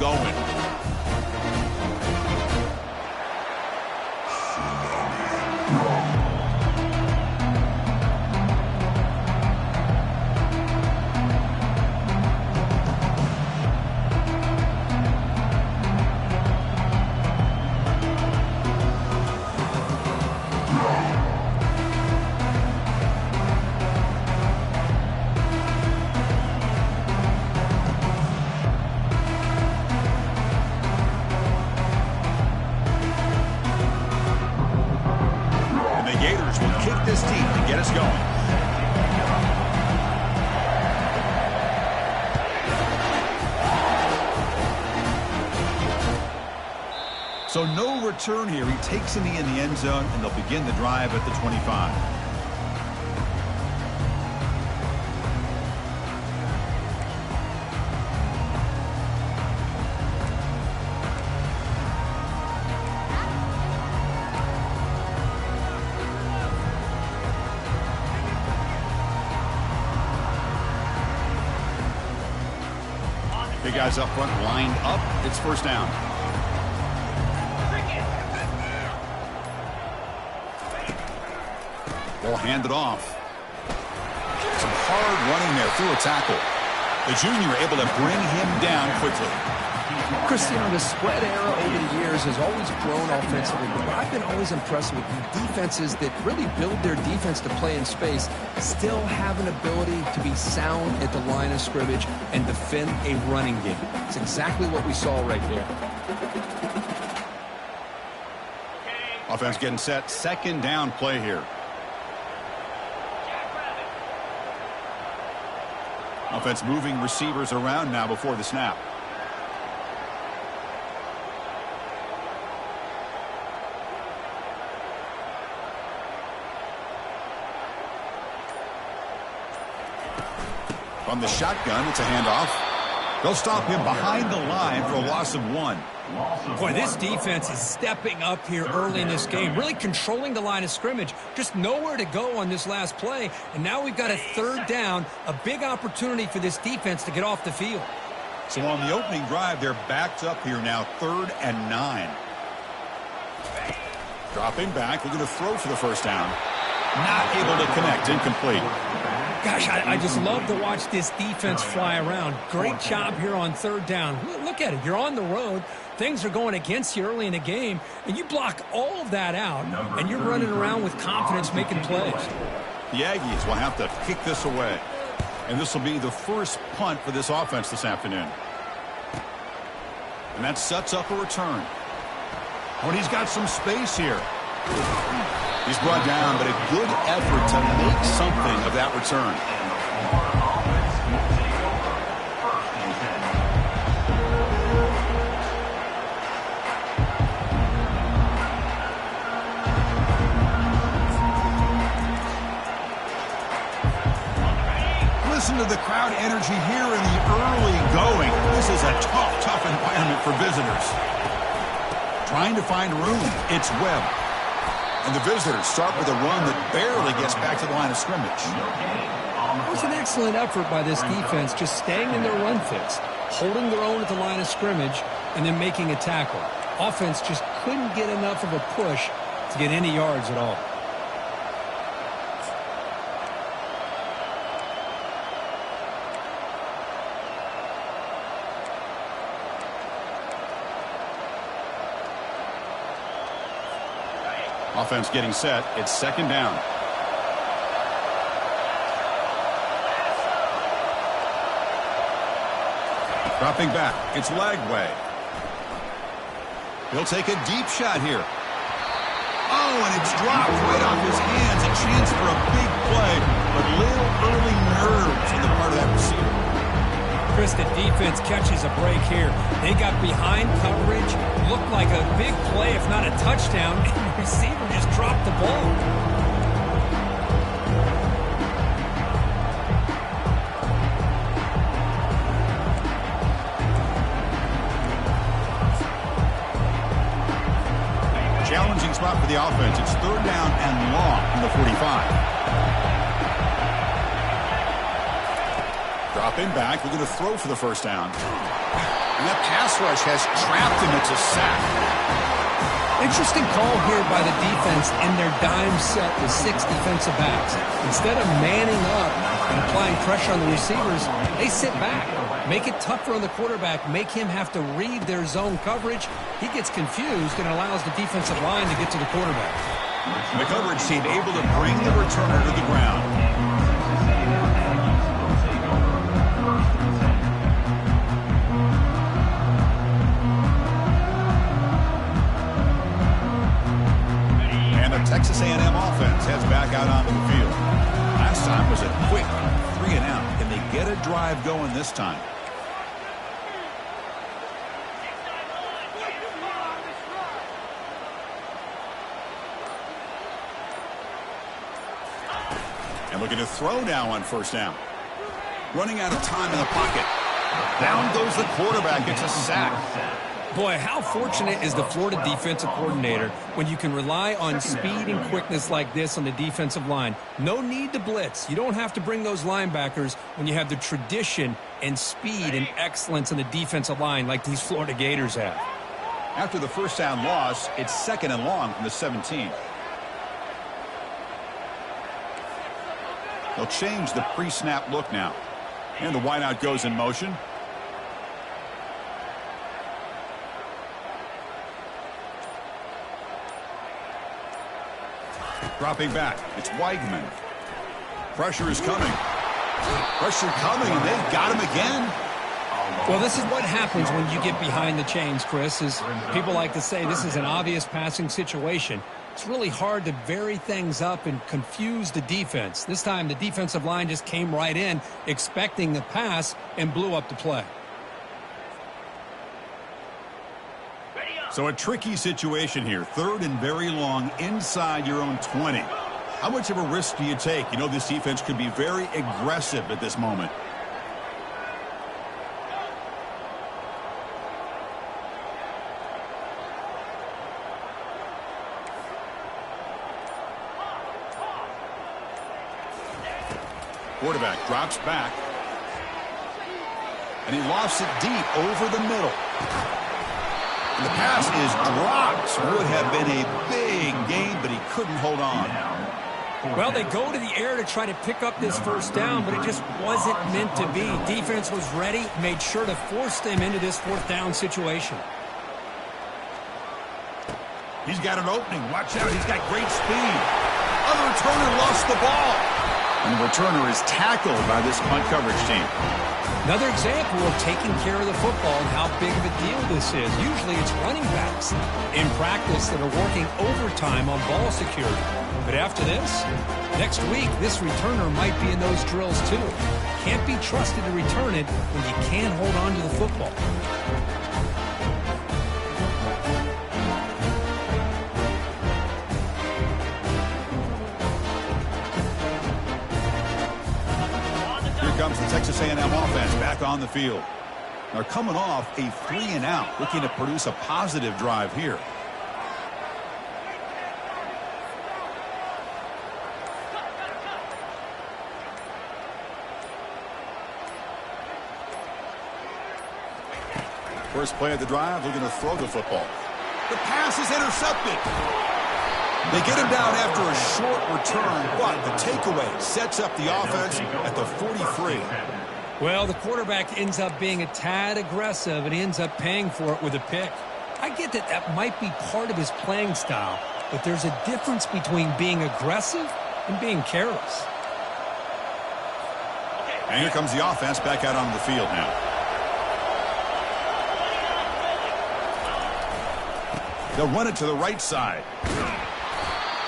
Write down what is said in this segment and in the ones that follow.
going. Kick this deep to get us going. So no return here. He takes in the end zone, and they'll begin the drive at the 25. Big guys up front lined up. It's first down. Ball handed off. Some hard running there through a tackle. The junior able to bring him down quickly. Cristiano, the spread era over the years has always grown offensively, but I've been always impressed with defenses that really build their defense to play in space, still have an ability to be sound at the line of scrimmage and defend a running game. It's exactly what we saw right there. Offense getting set. Second down play here. Offense moving receivers around now before the snap. From the shotgun, it's a handoff. They'll stop him behind the line for a loss of 1. Boy, this defense is stepping up here early in this game, really controlling the line of scrimmage. Just nowhere to go on this last play, and now we've got a third down, a big opportunity for this defense to get off the field. So on the opening drive, they're backed up here now, 3rd and 9. Dropping back, we're going to throw for the first down. Not able to connect, incomplete. Gosh, I just love to watch this defense fly around. Great job here on third down. Look at it. You're on the road. Things are going against you early in the game, and you block all of that out, and you're running around with confidence making plays. The Aggies will have to kick this away. And this will be the first punt for this offense this afternoon. And that sets up a return. When he's got some space here. He's brought down, but a good effort to make something of that return. Listen to the crowd energy here in the early going. This is a tough environment for visitors. Trying to find room. It's Webb. And the visitors start with a run that barely gets back to the line of scrimmage. It was an excellent effort by this defense, just staying in their run fits, holding their own at the line of scrimmage, and then making a tackle. Offense just couldn't get enough of a push to get any yards at all. Offense getting set. It's second down. Dropping back. It's Lagway. He'll take a deep shot here. Oh, and it's dropped right off his hands. A chance for a big play, but little early nerves on the part of that receiver. Chris, the defense catches a break here. They got behind coverage, looked like a big play, if not a touchdown, and the receiver just dropped the ball. Challenging spot for the offense. It's third down and long from the 45. Dropping back. We're going to throw for the first down. And that pass rush has trapped him. It's a sack. Interesting call here by the defense in their dime set with 6 defensive backs. Instead of manning up and applying pressure on the receivers, they sit back, make it tougher on the quarterback, make him have to read their zone coverage. He gets confused and allows the defensive line to get to the quarterback. The coverage team able to bring the returner to the ground. Texas A&M offense heads back out onto the field. Last time was a quick 3-and-out. Can they get a drive going this time? And looking to throw now on first down. Running out of time in the pocket. Down goes the quarterback. It's a sack. Boy, how fortunate is the Florida defensive coordinator when you can rely on speed and quickness like this on the defensive line. No need to blitz. You don't have to bring those linebackers when you have the tradition and speed and excellence on the defensive line like these Florida Gators have. After the first down loss, it's 2nd and long from the 17. They'll change the pre-snap look now. And the wideout goes in motion. Dropping back, it's Weigman. Pressure is coming. Pressure coming, and they've got him again. Well, this is what happens when you get behind the chains, Chris, is people like to say this is an obvious passing situation. It's really hard to vary things up and confuse the defense. This time, the defensive line just came right in, expecting the pass, and blew up the play. So a tricky situation here. 3rd and very long inside your own 20. How much of a risk do you take? You know this defense could be very aggressive at this moment. Quarterback drops back. And he lofts it deep over the middle. The pass is dropped. Would have been a big gain, but he couldn't hold on. Well, they go to the air to try to pick up this first down, but it just wasn't meant to be. Defense was ready, made sure to force them into this 4th down situation. He's got an opening. Watch out. He's got great speed. Other returner lost the ball. And the returner is tackled by this punt coverage team. Another example of taking care of the football and how big of a deal this is. Usually it's running backs in practice that are working overtime on ball security. But after this, next week, this returner might be in those drills too. Can't be trusted to return it when you can't hold on to the football. Comes the Texas A&M offense back on the field. They're coming off a 3-and-out, looking to produce a positive drive here. First play of the drive, looking to throw the football. The pass is intercepted. They get him down after a short return, but the takeaway sets up the offense at the 43. Well, the quarterback ends up being a tad aggressive, and he ends up paying for it with a pick. I get that that might be part of his playing style, but there's a difference between being aggressive and being careless. And here comes the offense back out on the field now. They'll run it to the right side.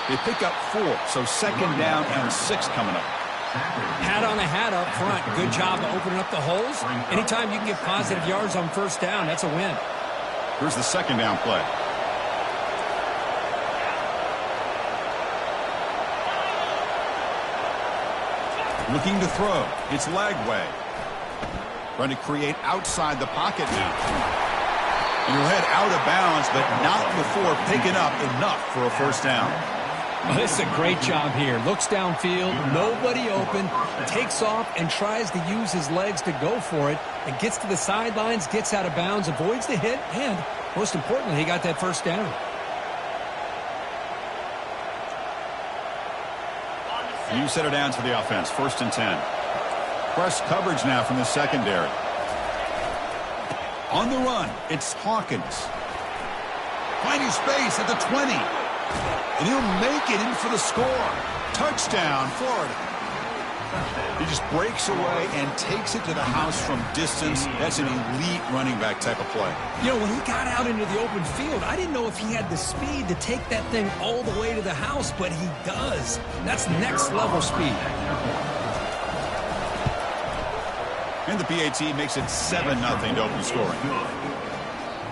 They pick up 4, so 2nd down and 6 coming up. Hat on a hat up front. Good job of opening up the holes. Anytime you can get positive yards on first down, that's a win. Here's the 2nd down play. Looking to throw. It's Lagway. Trying to create outside the pocket now. And he'll head out of bounds, but not before picking up enough for a first down. Oh, this is a great job here. Looks downfield, nobody open, takes off and tries to use his legs to go for it, and gets to the sidelines, gets out of bounds, avoids the hit, and most importantly, he got that first down. New set of downs for the offense, 1st and 10. Press coverage now from the secondary. On the run, it's Hawkins. Finding space at the 20. And he'll make it in for the score. Touchdown, Florida. He just breaks away and takes it to the house from distance. That's an elite running back type of play. You know, when he got out into the open field, I didn't know if he had the speed to take that thing all the way to the house, but he does. That's next level speed. And the PAT makes it 7-0 to open scoring.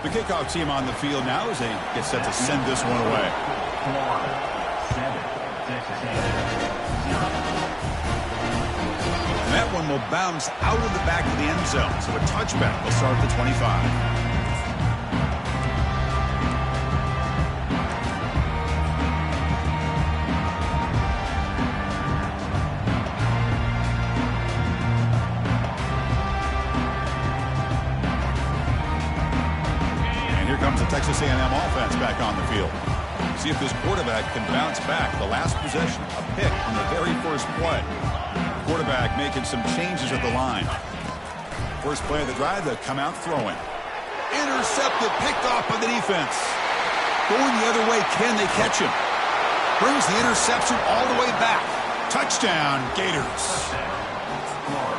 The kickoff team on the field now as they get set to send this one away. And that one will bounce out of the back of the end zone. So a touchback will start at the 25. Texas A&M offense back on the field. See if this quarterback can bounce back. The last possession, a pick on the very first play. Quarterback making some changes at the line. First play of the drive, they'll come out throwing. Intercepted, picked off by the defense. Going the other way, can they catch him? Brings the interception all the way back. Touchdown, Gators.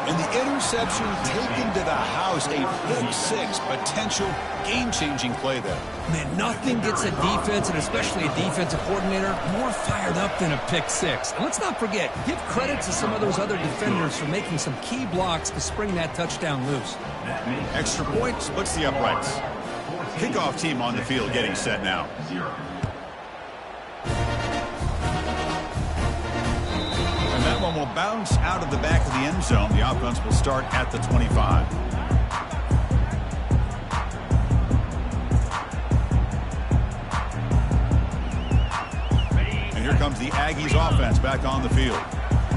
And the interception taken to the house, a pick six, potential game-changing play there. Man, nothing gets a defense, and especially a defensive coordinator, more fired up than a pick six. And let's not forget, give credit to some of those other defenders for making some key blocks to spring that touchdown loose. Extra point splits the uprights. Kickoff team on the field getting set now. That one will bounce out of the back of the end zone. The offense will start at the 25. And here comes the Aggies offense back on the field.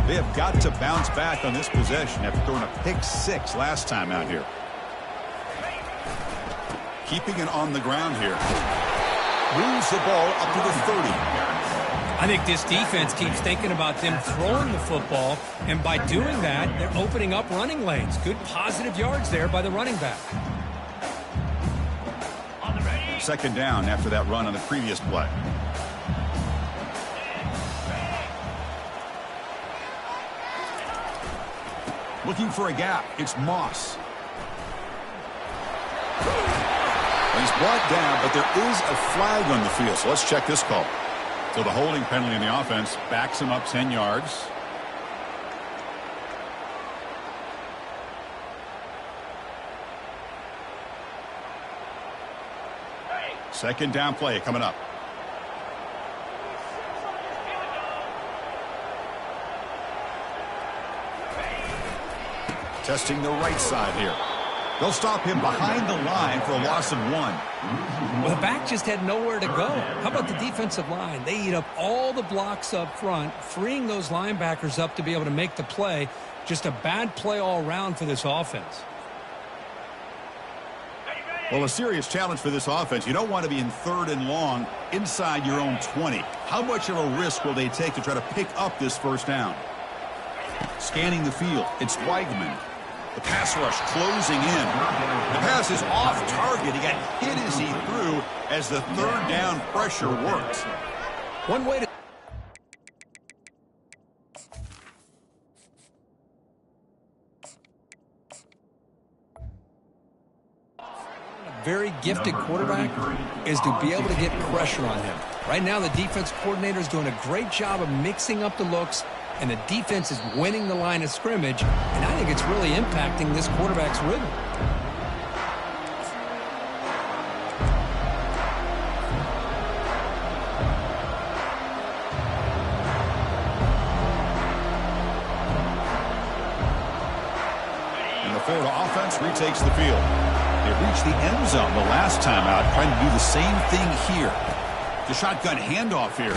They have got to bounce back on this possession after throwing a pick six last time out here. Keeping it on the ground here. Moves the ball up to the 30. I think this defense keeps thinking about them throwing the football, and by doing that, they're opening up running lanes. Good positive yards there by the running back. Second down after that run on the previous play. Looking for a gap. It's Moss. He's brought down, but there is a flag on the field, so let's check this call. So the holding penalty in the offense backs him up 10 yards. Second down play coming up. Testing the right side here. They'll stop him behind the line for a loss of 1. Well, the back just had nowhere to go. How about the defensive line? They eat up all the blocks up front, freeing those linebackers up to be able to make the play. Just a bad play all around for this offense. Well, a serious challenge for this offense. You don't want to be in 3rd and long inside your own 20. How much of a risk will they take to try to pick up this first down? Scanning the field, it's Weigman. The pass rush closing in. The pass is off target. He got hit as he threw as the 3rd down pressure worked. One way to very gifted quarterback is to be able to get pressure on him. Right now, the defense coordinator is doing a great job of mixing up the looks, and the defense is winning the line of scrimmage, and I think it's really impacting this quarterback's rhythm. And the Florida offense retakes the field. They reached the end zone the last time out, trying to do the same thing here. The shotgun handoff here.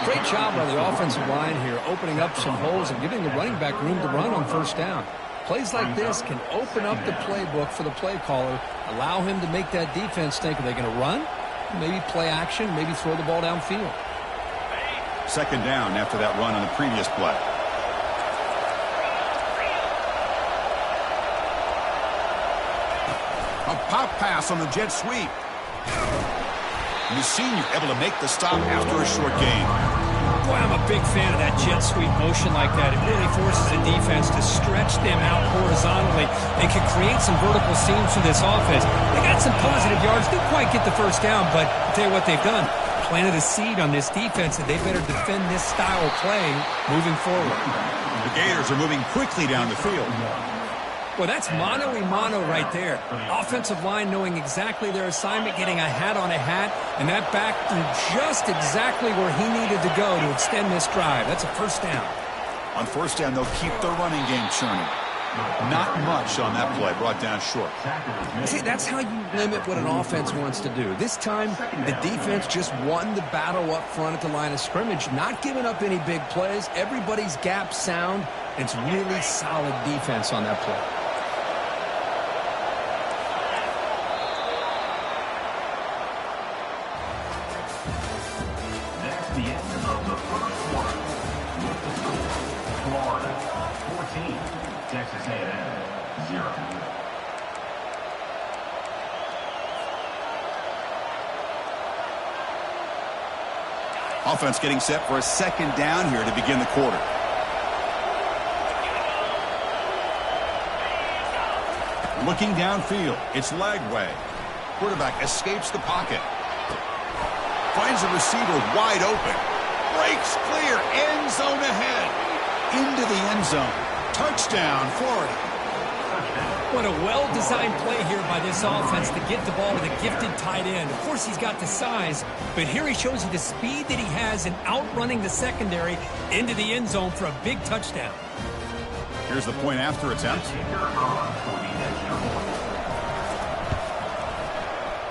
Great job by the offensive line here, opening up some holes and giving the running back room to run on first down. Plays like this can open up the playbook for the play caller, allow him to make that defense think, are they going to run? Maybe play action, maybe throw the ball downfield. Second down after that run on the previous play. A pop pass on the jet sweep. And the senior able to make the stop after a short gain. Boy, I'm a big fan of that jet sweep motion like that. It really forces the defense to stretch them out horizontally and can create some vertical seams for this offense. They got some positive yards. Didn't quite get the first down, but I'll tell you what they've done. Planted a seed on this defense, and they better defend this style of play moving forward. The Gators are moving quickly down the field. Well, that's mano-a-mano right there. Offensive line knowing exactly their assignment, getting a hat on a hat, and that back through just exactly where he needed to go to extend this drive. That's a first down. On first down, they'll keep their running game churning. Not much on that play, brought down short. See, that's how you limit what an offense wants to do. This time, the defense just won the battle up front at the line of scrimmage, not giving up any big plays. Everybody's gap sound. It's really solid defense on that play. The end of the first quarter. Florida 14, Texas A&M 0. Offense getting set for a second down here to begin the quarter. Looking downfield, it's Lagway. Quarterback escapes the pocket. Finds a receiver wide open. Breaks clear. End zone ahead. Into the end zone. Touchdown, Florida. What a well-designed play here by this offense to get the ball to the gifted tight end. Of course, he's got the size, but here he shows you the speed that he has in outrunning the secondary into the end zone for a big touchdown. Here's the point after attempt.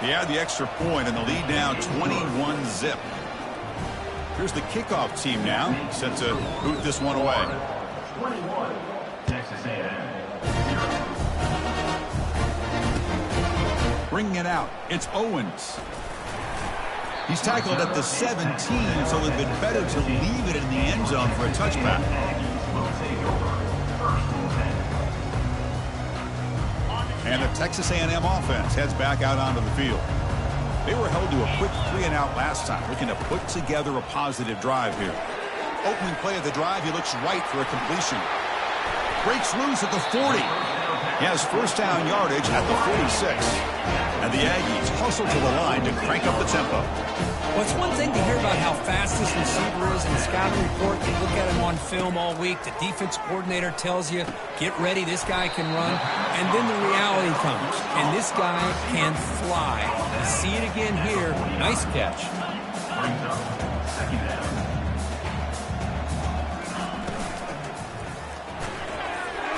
He had the extra point and the lead now 21-zip. Here's the kickoff team now, set to boot this one away. 21, Texas A&M. Bringing it out, it's Owens. He's tackled at the 17, so it would have been better to leave it in the end zone for a touchback. And the Texas A&M offense heads back out onto the field. They were held to a quick 3-and-out last time, looking to put together a positive drive here. Opening play of the drive, he looks right for a completion. Breaks loose at the 40. He has first down yardage at the 46. And the Aggies hustle to the line to crank up the tempo. Well, it's one thing to hear about how fast this receiver is in the scouting report. You look at him on film all week. The defense coordinator tells you, get ready, this guy can run. And then the reality comes, and this guy can fly. You see it again here. Nice catch.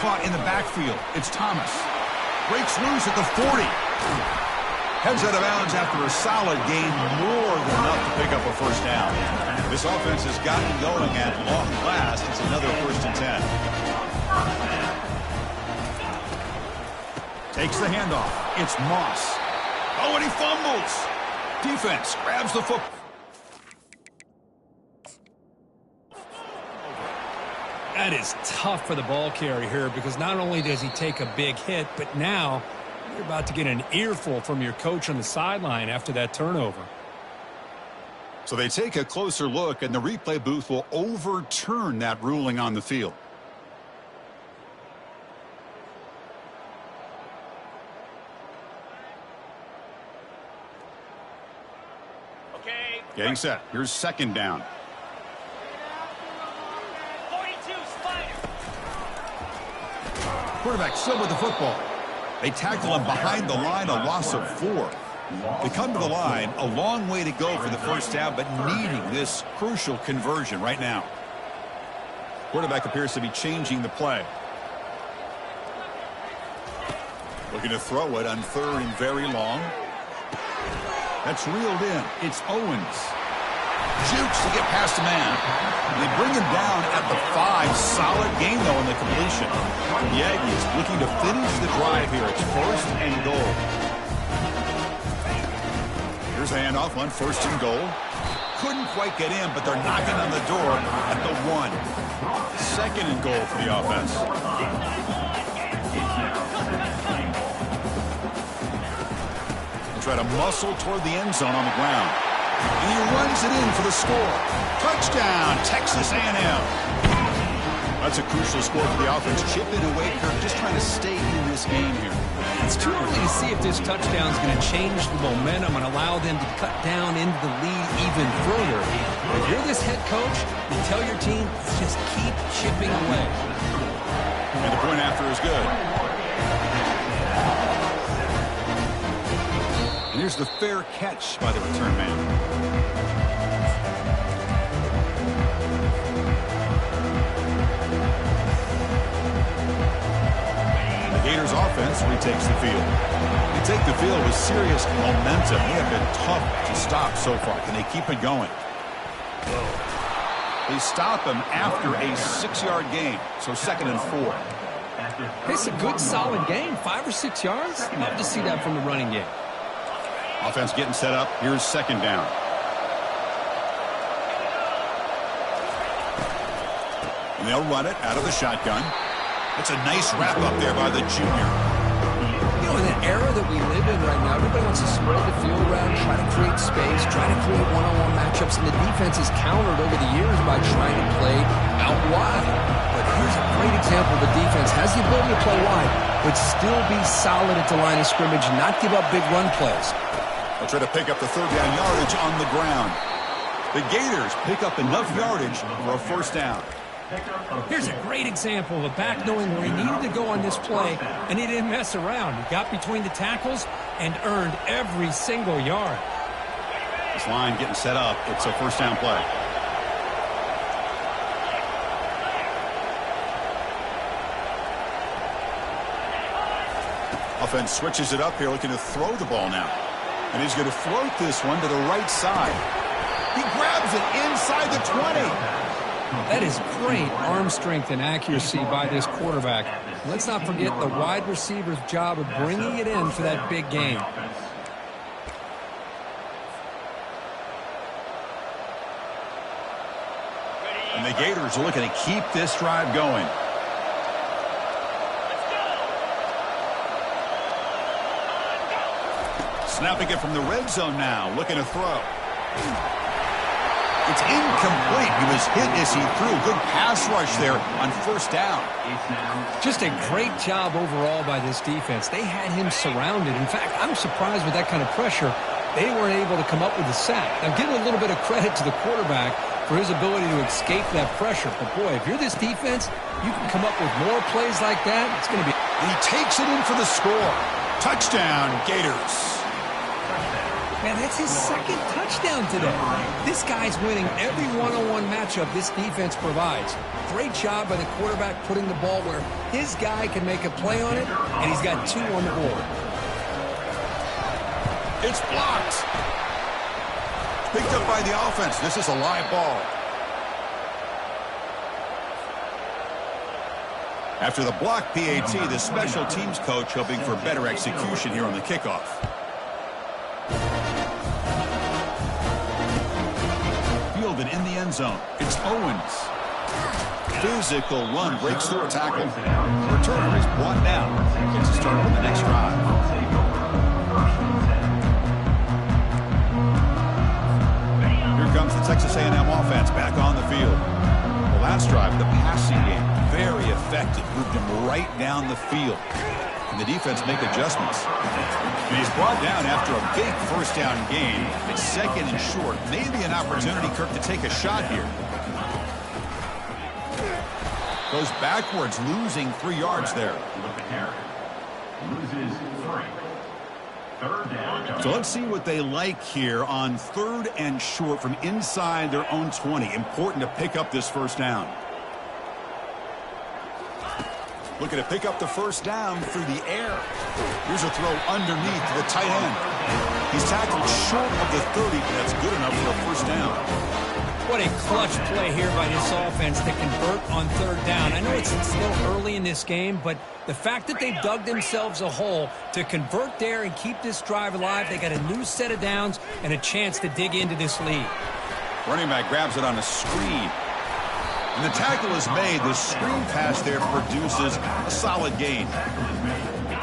Caught in the backfield. It's Thomas. Breaks loose at the 40. Heads out of bounds after a solid gain, more than enough to pick up a first down. This offense has gotten going at long last. It's another 1st and 10. Takes the handoff. It's Moss. Oh, and he fumbles. Defense grabs the football. That is tough for the ball carrier here because not only does he take a big hit, but now you're about to get an earful from your coach on the sideline after that turnover. So they take a closer look, and the replay booth will overturn that ruling on the field. Okay. Getting set. Here's second down. 42 Spider. Quarterback still with the football. They tackle him behind the line, a loss of 4. They come to the line, a long way to go for the first down, but needing this crucial conversion right now. Quarterback appears to be changing the play. Looking to throw it on 3rd and very long. That's reeled in. It's Owens. Jukes to get past the man. They bring him down at the 5. Solid game, though, in the completion. The Aggies looking to finish the drive here. It's 1st and goal. Here's a handoff on 1st and goal. Couldn't quite get in, but they're knocking on the door at the 1. 2nd and goal for the offense. They try to muscle toward the end zone on the ground. And he runs it in for the score. Touchdown, Texas A&M. That's a crucial score for the offense. Chipping away, Kirk, just trying to stay in this game here. It's too early to see if this touchdown is going to change the momentum and allow them to cut down into the lead even further. If you're this head coach, you tell your team, just keep chipping away. And the point after is good. And here's the fair catch by the return man. Gators offense retakes the field. They take the field with serious momentum. They have been tough to stop so far. Can they keep it going? They stop him after a 6-yard gain. So 2nd and 4. It's a good, solid game. 5 or 6 yards. Love to see that from the running game. Offense getting set up. Here's 2nd down. And they'll run it out of the shotgun. It's a nice wrap up there by the junior. You know, in the era that we live in right now, everybody wants to spread the field around, try to create space, try to create one-on-one matchups, and the defense is countered over the years by trying to play out wide. But here's a great example of the defense has the ability to play wide, but still be solid at the line of scrimmage, not give up big run plays. They'll try to pick up the 3rd down yardage on the ground. The Gators pick up enough yardage for a 1st down. Here's a great example of a back knowing where he needed to go on this play, and he didn't mess around. He got between the tackles and earned every single yard. This line getting set up. It's a 1st down play. Offense switches it up here, looking to throw the ball now. And he's going to float this one to the right side. He grabs it inside the 20. That is great arm strength and accuracy by this quarterback. Let's not forget the wide receiver's job of bringing it in for that big game. And the Gators are looking to keep this drive going. Snapping it from the red zone now, looking to throw. It's incomplete. He was hit as he threw. Good pass rush there on 1st down. Just a great job overall by this defense. They had him surrounded. In fact, I'm surprised with that kind of pressure, they weren't able to come up with a sack. Now, give a little bit of credit to the quarterback for his ability to escape that pressure. But, boy, if you're this defense, you can come up with more plays like that. It's going to be... And he takes it in for the score. Touchdown, Gators. Man, that's his 2nd touchdown today. This guy's winning every one-on-one matchup this defense provides. Great job by the quarterback putting the ball where his guy can make a play on it, and he's got 2 on the board. It's blocked. Picked up by the offense. This is a live ball. After the block PAT, the special teams coach hoping for better execution here on the kickoff. Fielded in the end zone. It's Owens. Physical run breaks through a tackle. The returner is brought down. Gets a start on the next drive. Here comes the Texas A&M offense back on the field. The last drive, the passing game, very effective. Moved him right down the field. And the defense make adjustments. And he's brought down after a big 1st down gain. It's 2nd and short. Maybe an opportunity, Kirk, to take a shot here. Goes backwards, losing 3 yards there. Loses 3. 3rd down. So let's see what they like here on 3rd and short from inside their own 20. Important to pick up this 1st down. Looking to pick up the 1st down through the air. Here's a throw underneath to the tight end. He's tackled short of the 30, but that's good enough for a first down. What a clutch play here by this offense to convert on third down. I know it's still early in this game, but the fact that they've dug themselves a hole to convert there and keep this drive alive, they got a new set of downs and a chance to dig into this lead. Running back grabs it on a screen. And the tackle is made. The screen pass there produces a solid gain.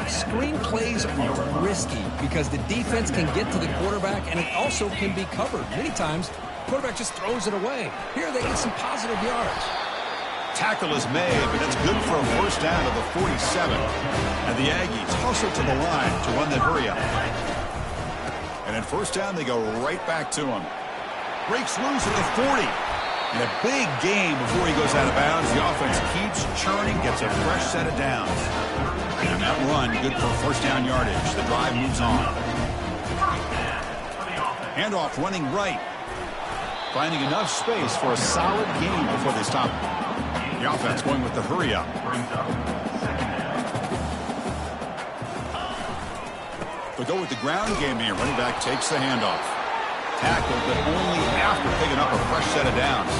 Screen plays are risky because the defense can get to the quarterback and it also can be covered. Many times, the quarterback just throws it away. Here they get some positive yards. Tackle is made, but that's good for a first down to the 47. And the Aggies hustle to the line to run that hurry up. And in first down, they go right back to him. Breaks loose at the 40. And a big gain before he goes out of bounds. The offense keeps churning, gets a fresh set of downs. And that run, good for first down yardage. The drive moves on. Handoff running right. Finding enough space for a solid gain before they stop. The offense going with the hurry up. They go with the ground game here. Running back takes the handoff. Tackled, but only after picking up a fresh set of downs.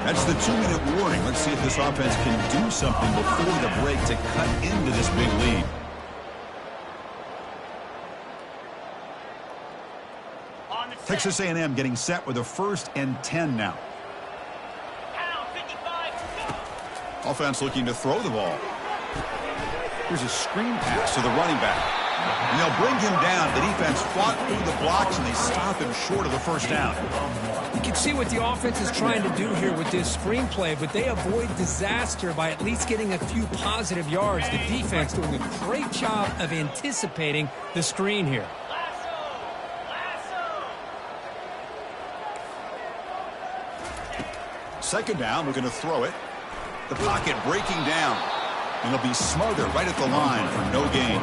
That's the 2-minute warning. Let's see if this offense can do something before the break to cut into this big lead. Texas A&M getting set with a 1st and 10 now. Offense looking to throw the ball. Here's a screen pass to the running back. And they'll bring him down. The defense fought through the blocks, and they stop him short of the first down. You can see what the offense is trying to do here with this screenplay, but they avoid disaster by at least getting a few positive yards. The defense doing a great job of anticipating the screen here. Second down, we're going to throw it. The pocket breaking down. And it'll be smothered right at the line for no gain.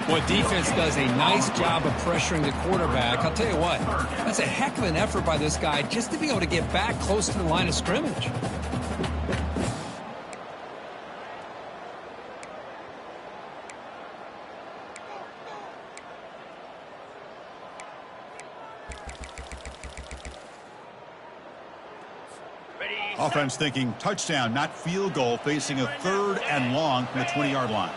Well, defense does a nice job of pressuring the quarterback. I'll tell you what, that's a heck of an effort by this guy just to be able to get back close to the line of scrimmage. Offense thinking touchdown, not field goal, facing a 3rd and long from the 20-yard line.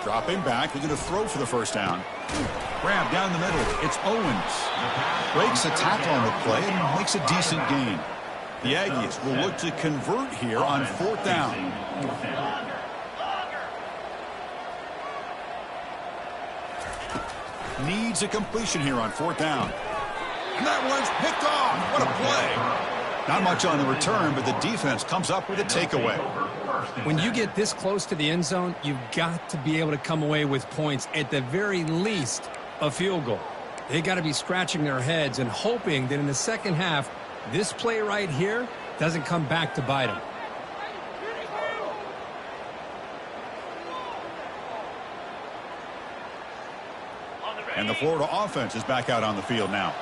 Dropping back, looking to throw for the first down. Grab down the middle, it's Owens. Breaks a tackle on the play and makes a decent gain. The Aggies will look to convert here on 4th down. Needs a completion here on 4th down. And that one's picked off. What a play. Not much on the return, but the defense comes up with a takeaway. When you get this close to the end zone, you've got to be able to come away with points, at the very least, a field goal. They got to be scratching their heads and hoping that in the second half, this play right here doesn't come back to bite them. And the Florida offense is back out on the field now.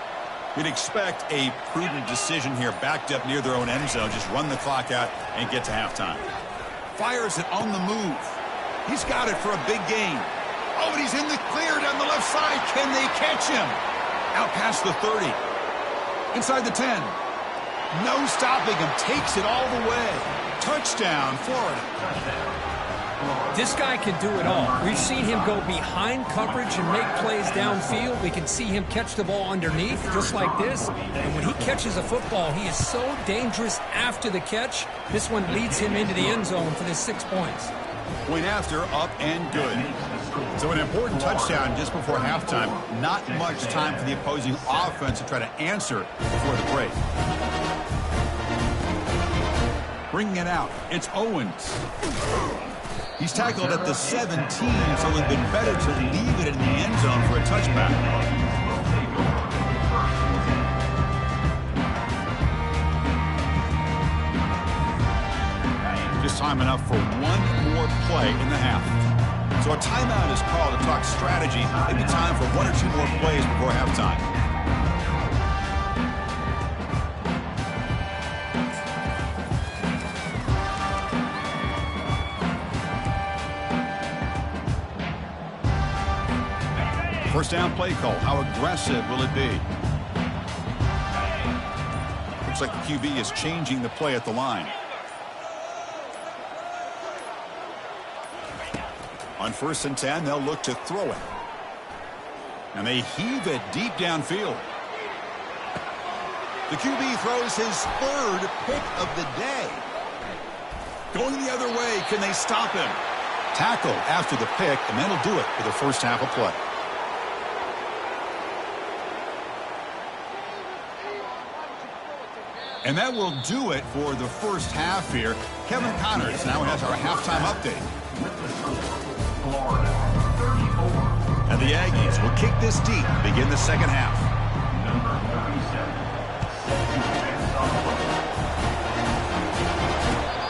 You'd expect a prudent decision here, backed up near their own end zone. Just run the clock out and get to halftime. Fires it on the move. He's got it for a big gain. Oh, and he's in the clear down the left side. Can they catch him? Out past the 30. Inside the 10. No stopping him. Takes it all the way. Touchdown, Florida. This guy can do it all. We've seen him go behind coverage and make plays downfield. We can see him catch the ball underneath, just like this. And when he catches a football, he is so dangerous after the catch. This one leads him into the end zone for the 6 points. Point after, up and good. So an important touchdown just before halftime. Not much time for the opposing offense to try to answer before the break. Bringing it out, it's Owens. He's tackled at the 17, so it would have been better to leave it in the end zone for a touchback. Just time enough for one more play in the half. So a timeout is called to talk strategy. Maybe time for 1 or 2 more plays before halftime. First down play call. How aggressive will it be? Looks like the QB is changing the play at the line. On 1st and 10, they'll look to throw it. And they heave it deep downfield. The QB throws his 3rd pick of the day. Going the other way, can they stop him? Tackle after the pick, and that'll do it for the first half of play. And that will do it for the first half here. Kevin Connors now has our halftime update. And the Aggies will kick this deep to begin the second half.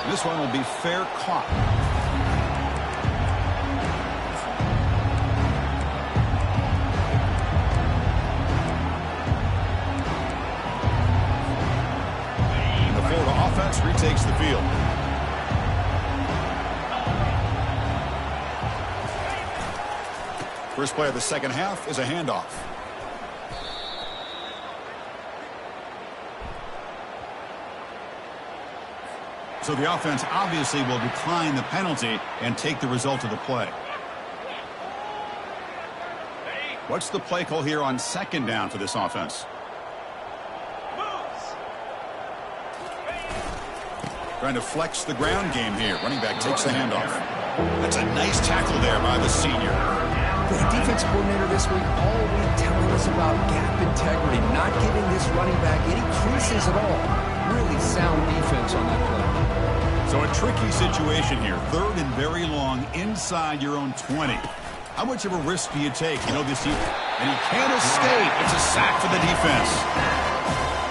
This one will be fair caught. And the Florida offense retakes the field. First play of the second half is a handoff. So the offense obviously will decline the penalty and take the result of the play. What's the play call here on 2nd down for this offense? Trying to flex the ground game here. Running back takes the handoff. That's a nice tackle there by the senior. The defense coordinator this week all week telling us about gap integrity, not giving this running back any creases at all. Really sound defense on that play. So a tricky situation here. 3rd and very long inside your own 20. How much of a risk do you take? You know this, and he can't escape. It's a sack for the defense.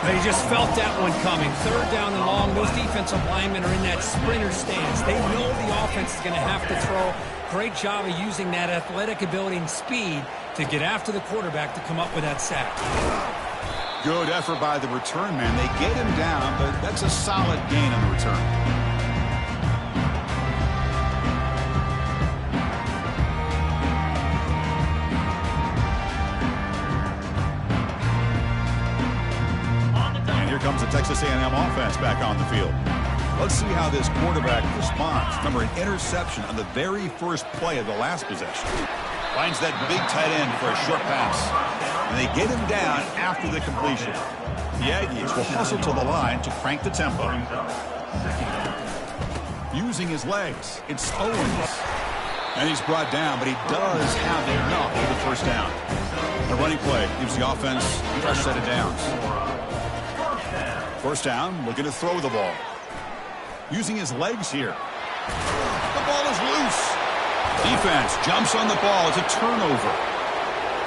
They just felt that one coming. 3rd down and long. Those defensive linemen are in that sprinter stance. They know the offense is going to have to throw. Great job of using that athletic ability and speed to get after the quarterback to come up with that sack. Good effort by the return man. They get him down, but that's a solid gain on the return. And here comes the Texas A&M offense back on the field. Let's see how this quarterback responds. Remember, an interception on the very first play of the last possession. Finds that big tight end for a short pass. And they get him down after the completion. The Aggies will hustle to the line to crank the tempo. Using his legs, it's Owens. And he's brought down, but he does have enough for the first down. The running play gives the offense a fresh set of downs. First down, looking to throw the ball. Using his legs here. The ball is loose. Defense jumps on the ball. It's a turnover.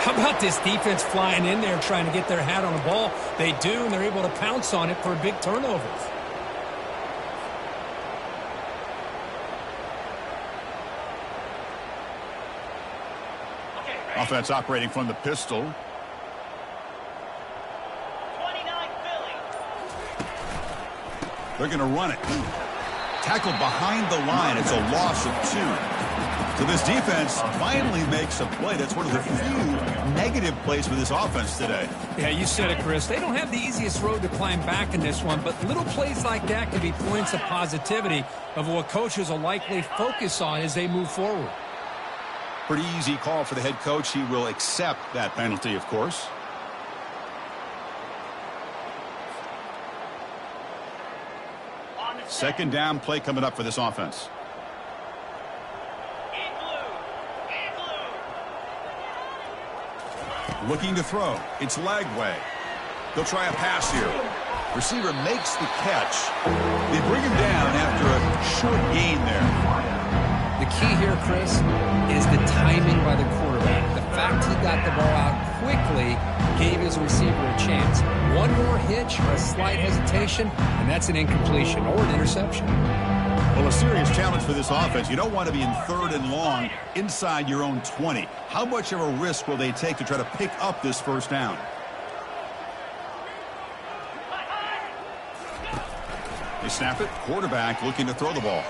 How about this defense flying in there trying to get their hat on the ball? They do, and they're able to pounce on it for a big turnover. Offense operating from the pistol. 29 Philly. They're going to run it. Tackled behind the line. It's a loss of 2. So this defense finally makes a play. That's one of the few negative plays for this offense today. Yeah, you said it, Chris. They don't have the easiest road to climb back in this one, but little plays like that can be points of positivity of what coaches will likely focus on as they move forward. Pretty easy call for the head coach. He will accept that penalty, of course. Second down play coming up for this offense. Looking to throw. It's Lagway. They'll try a pass here. Receiver makes the catch. They bring him down after a short gain there. The key here, Chris, is the timing by the quarterback. The fact he got the ball out quickly gave his receiver a chance. One more hitch or a slight hesitation, and that's an incompletion or an interception. Well, a serious challenge for this offense. You don't want to be in 3rd and long inside your own 20. How much of a risk will they take to try to pick up this first down? They snap it. Quarterback looking to throw the ball.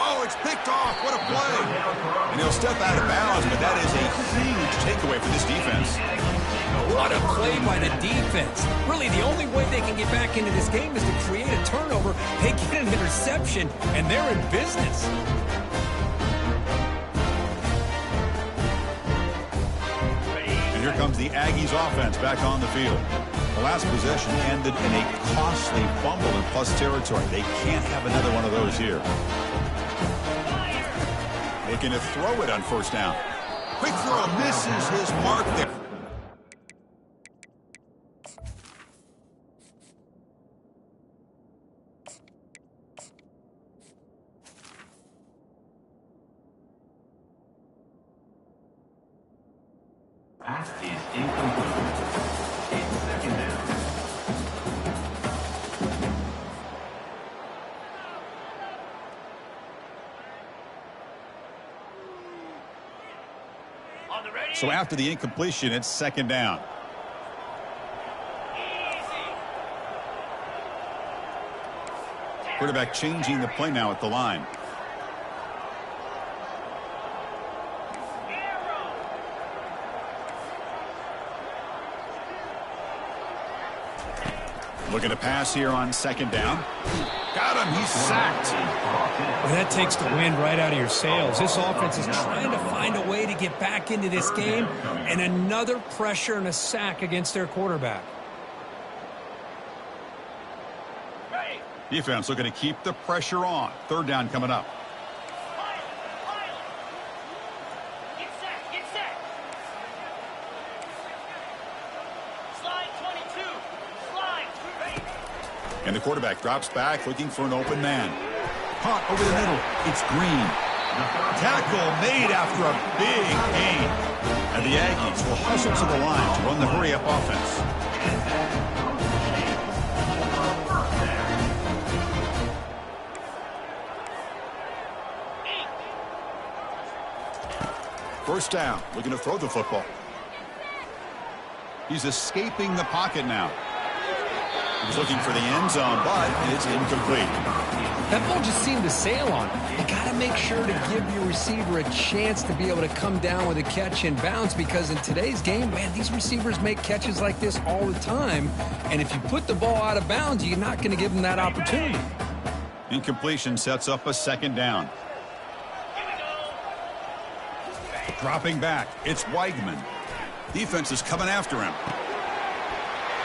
Oh, it's picked off. What a play. And he'll step out of bounds, but that is a huge takeaway for this defense. What a play by the defense. Really, the only way they can get back into this game is to create a turnover. They get an interception, and they're in business. And here comes the Aggies offense back on the field. The last possession ended in a costly fumble in plus territory. They can't have another one of those here. Looking to throw it on first down. Quick throw misses his mark there. Pass is incomplete. It's second down. On the ready. So after the incompletion, it's second down. Quarterback changing the play now at the line. Looking to pass here on second down. Got him. He's sacked. Well, that takes the wind right out of your sails. This offense is trying to find a way to get back into this game, and another pressure and a sack against their quarterback. Defense looking to keep the pressure on. Third down coming up. Get set, get set. Slide 22. Slide. Ready. And the quarterback drops back looking for an open man. Caught over the middle. It's Green. Tackle made after a big gain. And the Aggies will hustle to the line to run the hurry-up offense. First down, looking to throw the football. He's escaping the pocket now. He was looking for the end zone, but it's incomplete. That ball just seemed to sail on him. You got to make sure to give your receiver a chance to be able to come down with a catch and bounce, because in today's game, man, these receivers make catches like this all the time. And if you put the ball out of bounds, you're not going to give them that opportunity. Incompletion sets up a second down. Dropping back, it's Weigman. Defense is coming after him.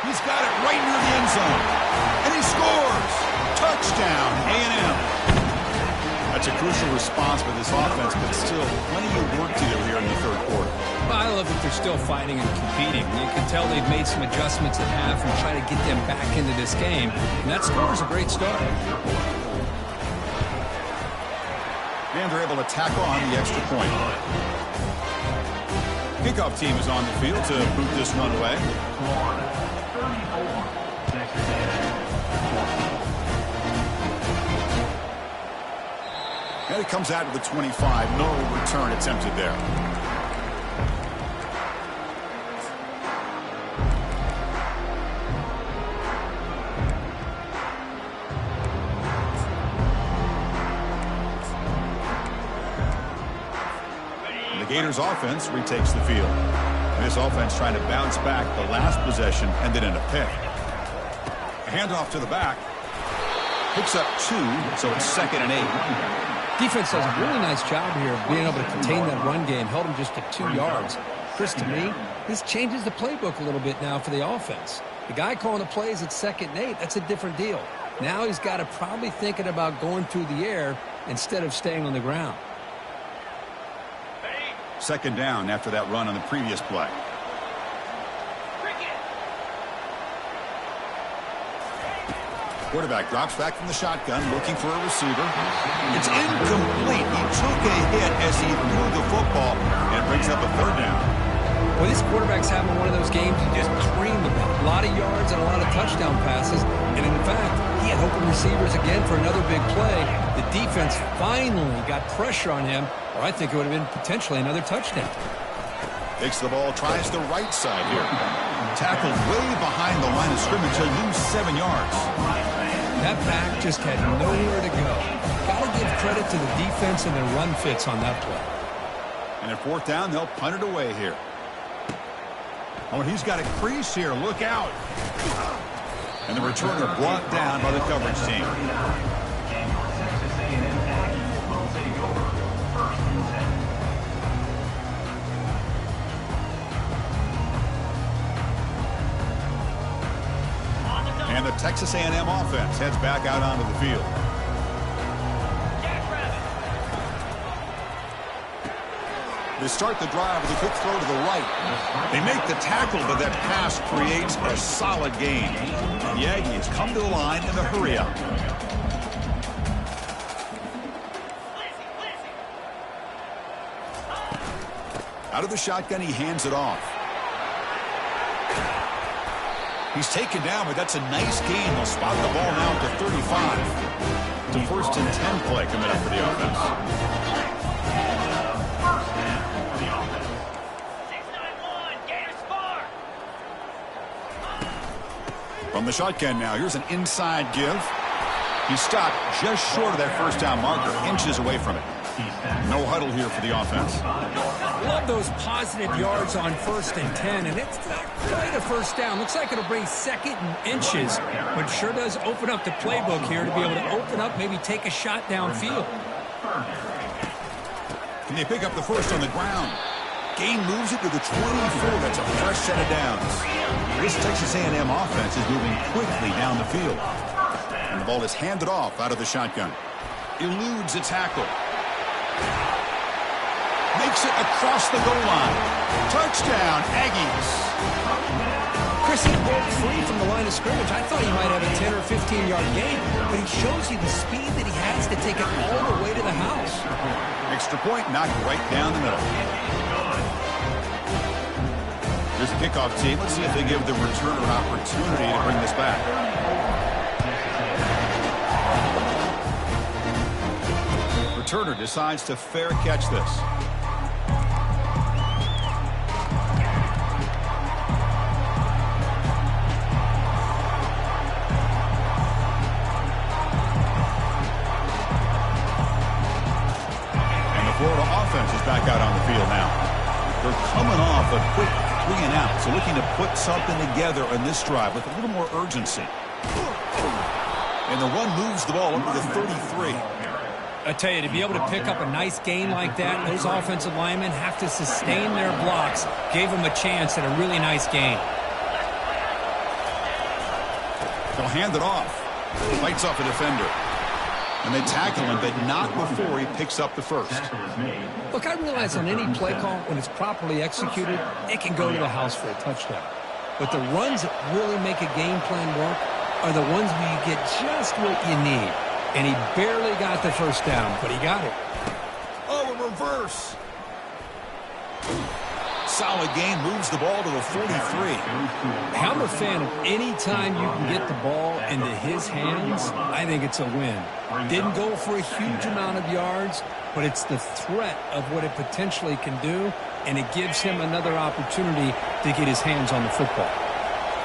He's got it right near the end zone. And he scores! Touchdown, A&M. That's a crucial response for this offense, but still plenty of work to do here in the third quarter. Well, I love that they're still fighting and competing. You can tell they've made some adjustments at half and try to get them back into this game. And that score is a great start. And they're able to tack on the extra point. Kickoff team is on the field to boot this one away. And it comes out to the 25. No return attempted there. Gators offense retakes the field. And this offense trying to bounce back. The last possession ended in a pick. A handoff to the back. Picks up 2, so it's 2nd and 8. Defense does a really nice job here of being able to contain that run game. Held them just to 2 yards. Chris, to me, this changes the playbook a little bit now for the offense. The guy calling the plays at 2nd and 8, that's a different deal. Now he's got to probably thinking about going through the air instead of staying on the ground. Second down after that run on the previous play. Quarterback drops back from the shotgun, looking for a receiver. It's incomplete. He took a hit as he threw the football, and it brings up a third down. Well, this quarterback's having one of those games he just dreamed about. A lot of yards and a lot of touchdown passes. And in fact, he had open receivers again for another big play. The defense finally got pressure on him, or I think it would have been potentially another touchdown. Takes the ball, tries the right side here. Tackled way behind the line of scrimmage. He'll lose 7 yards. That back just had nowhere to go. Got to give credit to the defense and their run fits on that play. And at fourth down, they'll punt it away here. Oh, and he's got a crease here. Look out. And the returner brought down by the coverage team. And the Texas A&M offense heads back out onto the field. They start the drive with a quick throw to the right. They make the tackle, but that pass creates a solid gain. The Aggies come to the line in the hurry up. Out of the shotgun, he hands it off. He's taken down, but that's a nice gain. They'll spot the ball now to 35. It's a 1st and 10 play coming up for the offense. From the shotgun now, here's an inside give. He stopped just short of that first down marker, inches away from it. No huddle here for the offense. Love those positive yards on 1st and 10, and it's not quite a first down. Looks like it'll bring 2nd and inches, but it sure does open up the playbook here to be able to open up, maybe take a shot downfield. Can they pick up the first on the ground? Gain moves it to the 24. That's a fresh set of downs. This Texas A&M offense is moving quickly down the field. And the ball is handed off out of the shotgun. Eludes a tackle. Makes it across the goal line. Touchdown, Aggies. Chris, he broke free from the line of scrimmage. I thought he might have a 10 or 15-yard gain, but he shows you the speed that he has to take it all the way to the house. Extra point knocked right down the middle. This kickoff team, let's see if they give the returner an opportunity to bring this back. Returner decides to fair catch this. And the Florida offense is back out on the field now. They're coming off a quick 3 and out, so looking to put something together on this drive with a little more urgency. And the run moves the ball up to the 33. I tell you, to be able to pick up a nice gain like that, those offensive linemen have to sustain their blocks. Gave them a chance at a really nice gain. They'll hand it off. Fights off a defender. And they tackle him, but not before he picks up the first. Look, I realize on any play call, when it's properly executed, it can go to the house for a touchdown. But the runs that really make a game plan work are the ones where you get just what you need. And he barely got the first down, but he got it. Oh, a reverse. Solid gain, moves the ball to the 43. I'm a fan of any time you can get the ball into his hands. I think it's a win. Didn't go for a huge amount of yards, but it's the threat of what it potentially can do, and it gives him another opportunity to get his hands on the football.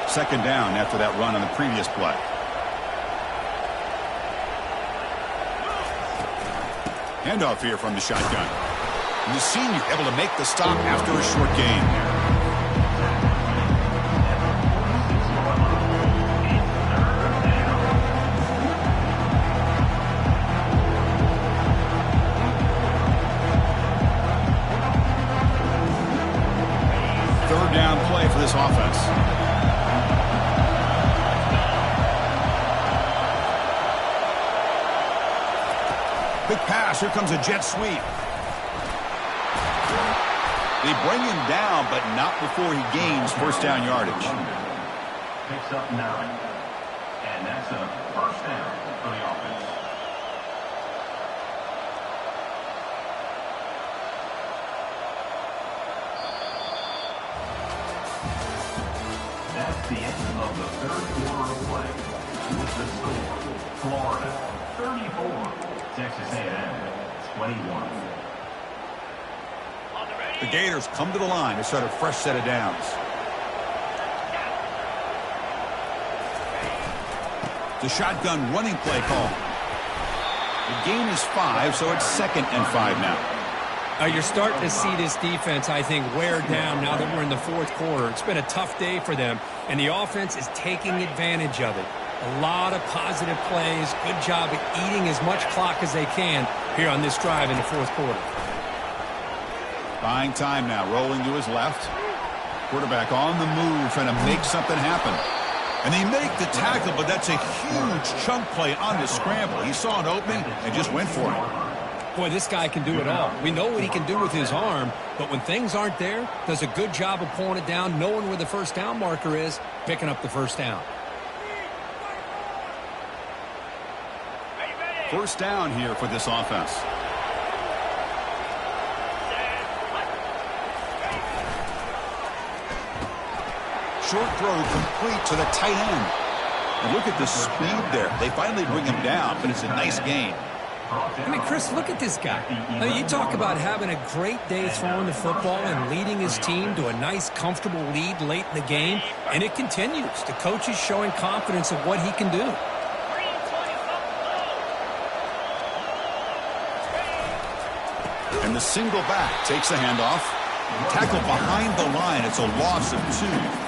2nd down after that run on the previous play. Handoff here from the shotgun. And the senior able to make the stop after a short gain. Third down play for this offense. Big pass. Here comes a jet sweep. They bring him down, but not before he gains first down yardage. Picks up 9. And that's a first down for the offense. That's the end of the third quarter of play. With the score, Florida 34, Texas A&M 21. The Gators come to the line to start a fresh set of downs. The shotgun running play call. The gain is 5, so it's 2nd and 5 now. You're starting to see this defense, I think, wear down now that we're in the 4th quarter. It's been a tough day for them, and the offense is taking advantage of it. A lot of positive plays. Good job at eating as much clock as they can here on this drive in the 4th quarter. Buying time now, rolling to his left. Quarterback on the move, trying to make something happen. And they make the tackle, but that's a huge chunk play on the scramble. He saw an opening and just went for it. Boy, this guy can do it all. We know what he can do with his arm, but when things aren't there, does a good job of pulling it down, knowing where the first down marker is, picking up the first down. First down here for this offense. Short throw complete to the tight end. And look at the speed there. They finally bring him down, but it's a nice gain. I mean, Chris, look at this guy. I mean, you talk about having a great day throwing the football and leading his team to a nice, comfortable lead late in the game, and it continues. The coach is showing confidence of what he can do. And the single back takes the handoff. Tackle behind the line. It's a loss of 2.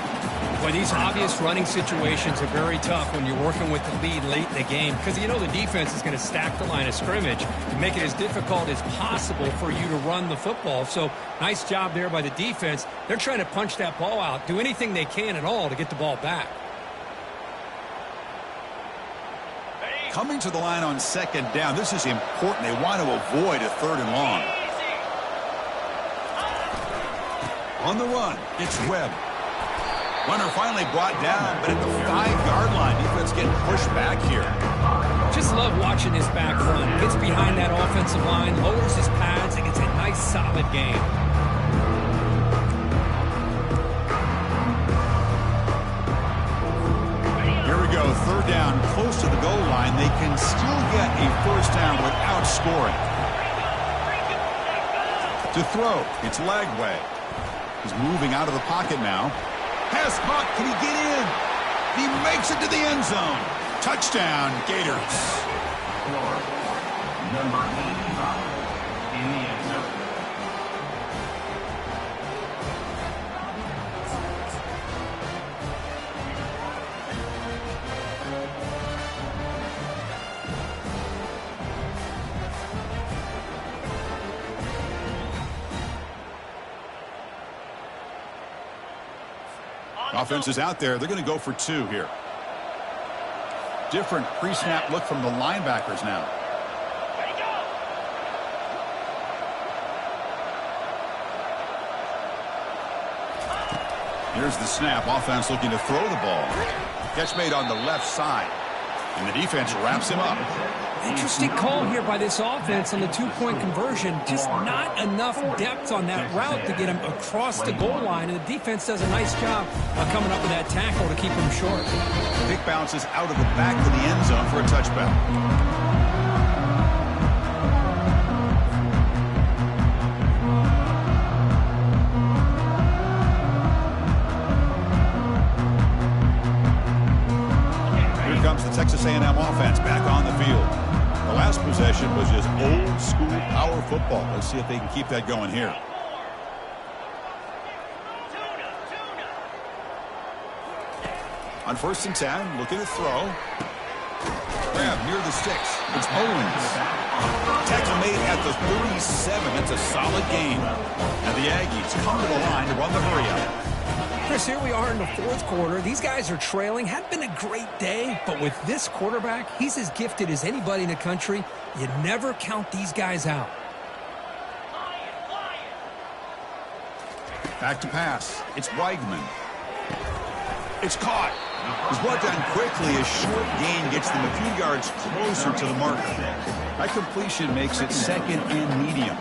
Boy, these obvious running situations are very tough when you're working with the lead late in the game because you know the defense is going to stack the line of scrimmage and make it as difficult as possible for you to run the football. So nice job there by the defense. They're trying to punch that ball out, do anything they can at all to get the ball back. Coming to the line on 2nd down. This is important. They want to avoid a 3rd and long. On the run, it's Webb. Runner finally brought down, but at the 5-yard line, defense getting pushed back here. Just love watching this back run. Gets behind that offensive line, lowers his pads, and gets a nice solid gain. Here we go, 3rd down, close to the goal line. They can still get a first down without scoring. To throw, it's Lagway. He's moving out of the pocket now. Pass caught. Can he get in? He makes it to the end zone. Touchdown, Gators. Number 85 in the end zone. Offense is out there. They're going to go for 2 here. Different pre-snap look from the linebackers now. Here's the snap. Offense looking to throw the ball. Catch made on the left side. And the defense wraps him up. Interesting call here by this offense on the 2-point conversion. Just not enough depth on that route to get him across the goal line. And the defense does a nice job of coming up with that tackle to keep him short. Pick bounces out of the back of the end zone for a touchback. The Texas A&M offense back on the field. The last possession was just old school power football. Let's see if they can keep that going here. On 1st and 10, looking to throw. Grab near the sticks. It's Owens. Tackle made at the 37. That's a solid gain. And the Aggies come to the line to run the hurry up. Chris, here we are in the 4th quarter. These guys are trailing. Had been a great day, but with this quarterback, he's as gifted as anybody in the country. You never count these guys out. Back to pass. It's Weigman. It's caught. He's brought down quickly. A short gain gets them a few yards closer to the marker. That completion makes it 2nd and medium.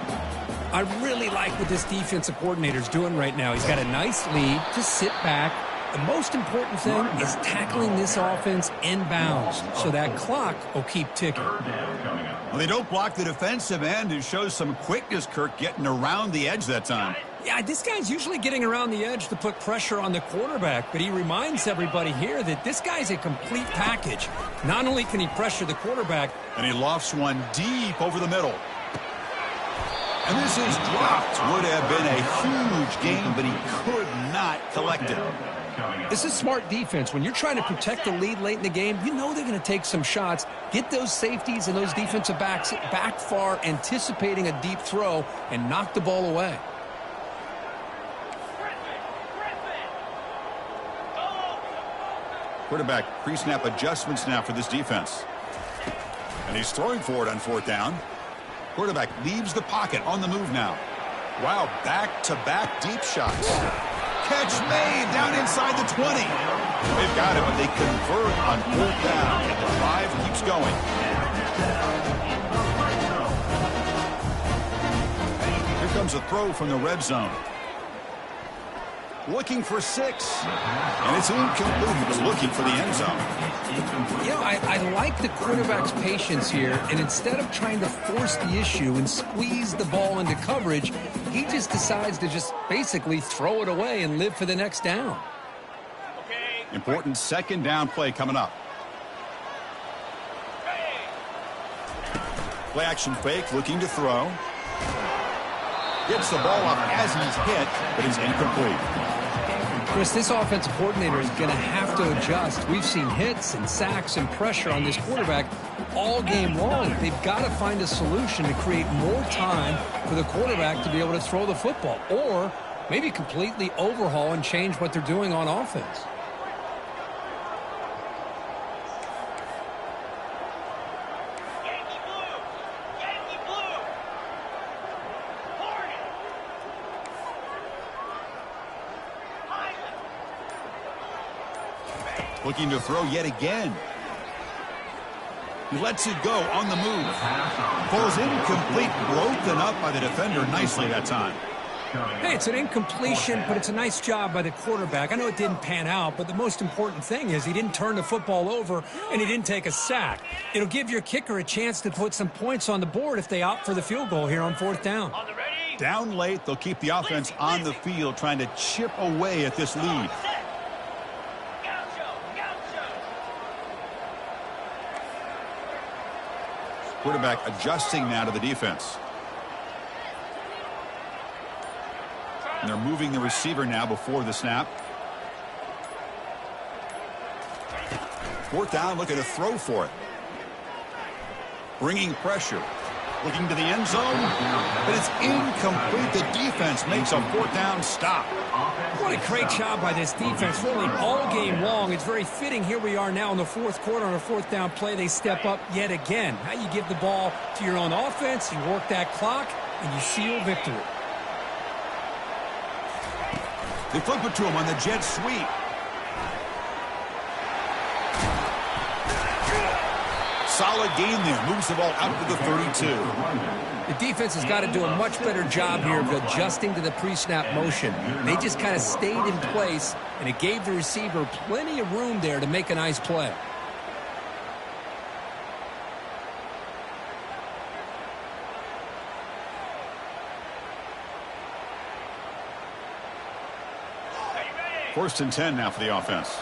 I really like what this defensive coordinator is doing right now. He's got a nice lead. Just sit back, The most important thing is tackling this offense inbounds, so that clock will keep ticking. Well, they don't block the defensive end, who shows some quickness, Kirk, getting around the edge that time. Yeah, this guy's usually getting around the edge to put pressure on the quarterback, but he reminds everybody here that this guy's a complete package. Not only can he pressure the quarterback, and he lofts one deep over the middle. And this is dropped. Would have been a huge gain, but he could not collect it. This is smart defense. When you're trying to protect the lead late in the game, you know they're going to take some shots, get those safeties and those defensive backs back far, anticipating a deep throw, and knock the ball away. Quarterback pre-snap adjustments now for this defense. And he's throwing for it on fourth down. Quarterback leaves the pocket on the move now. Wow, back-to-back deep shots. Catch made down inside the 20. They've got it, but they convert on fourth down, and the drive keeps going. Here comes a throw from the red zone. Looking for 6. And it's incomplete. He was looking for the end zone. You know, I like the quarterback's patience here, and instead of trying to force the issue and squeeze the ball into coverage, he just decides to just basically throw it away and live for the next down. Important second down play coming up. Play action fake, looking to throw. Gets the ball up as he's hit, but it's incomplete. Chris, this offensive coordinator is going to have to adjust. We've seen hits and sacks and pressure on this quarterback all game long. They've got to find a solution to create more time for the quarterback to be able to throw the football, or maybe completely overhaul and change what they're doing on offense. Looking to throw yet again. He lets it go on the move. Falls incomplete, broken up by the defender nicely that time. Hey, it's an incompletion, but it's a nice job by the quarterback. I know it didn't pan out, but the most important thing is he didn't turn the football over and he didn't take a sack. It'll give your kicker a chance to put some points on the board if they opt for the field goal here on fourth down. Down late, they'll keep the offense on the field trying to chip away at this lead. Quarterback adjusting now to the defense. And they're moving the receiver now before the snap. Fourth down, looking to throw for it. Bringing pressure. Looking to the end zone, but it's incomplete. The defense makes a fourth down stop. What a great job by this defense, really all game long. It's very fitting. Here we are now in the fourth quarter on a fourth down play. They step up yet again. How you give the ball to your own offense, you work that clock, and you seal victory. They flip it to him on the jet sweep. Solid gain there. Moves the ball out to the 32. The defense has got to do a much better job here of adjusting to the pre-snap motion. They just kind of stayed in place, and it gave the receiver plenty of room there to make a nice play. First and 10 now for the offense.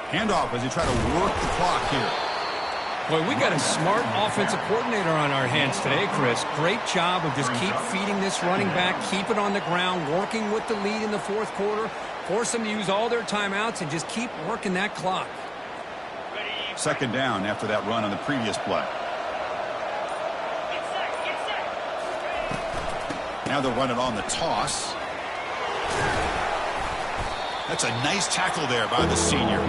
Handoff as he try to work the clock here. Boy, we got a smart offensive coordinator on our hands today, Chris. Great job of just keep feeding this running back, keep it on the ground, working with the lead in the fourth quarter, force them to use all their timeouts, and just keep working that clock. Second down after that run on the previous play. Now they'll run it on the toss. That's a nice tackle there by the senior.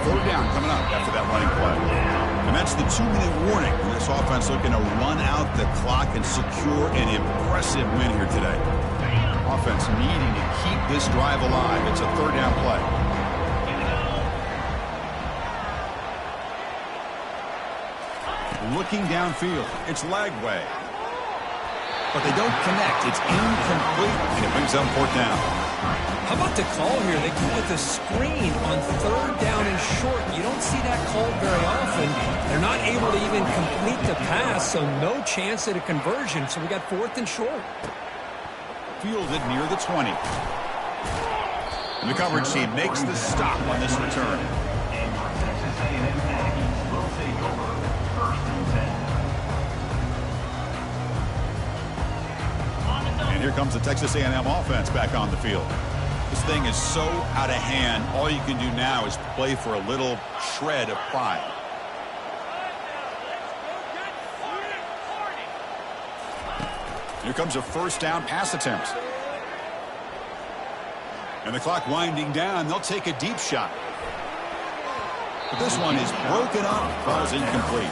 Third down coming up after that running play. And that's the 2-minute warning. And this offense looking to run out the clock and secure an impressive win here today. Offense needing to keep this drive alive. It's a third down play. Looking downfield. It's Lagway. but they don't connect. It's incomplete, and it brings up 4th down. How about the call here? They go with the screen on 3rd down and short. You don't see that called very often. They're not able to even complete the pass, so no chance at a conversion. So we got 4th and short. Fielded near the 20. And the coverage team makes the stop on this return. Texas A&M Aggies will take over 1st and 10. And here comes the Texas A&M offense back on the field. This thing is so out of hand, all you can do now is play for a little shred of pride. Here comes a 1st down pass attempt. And the clock winding down, they'll take a deep shot. But this one is broken up, falls incomplete.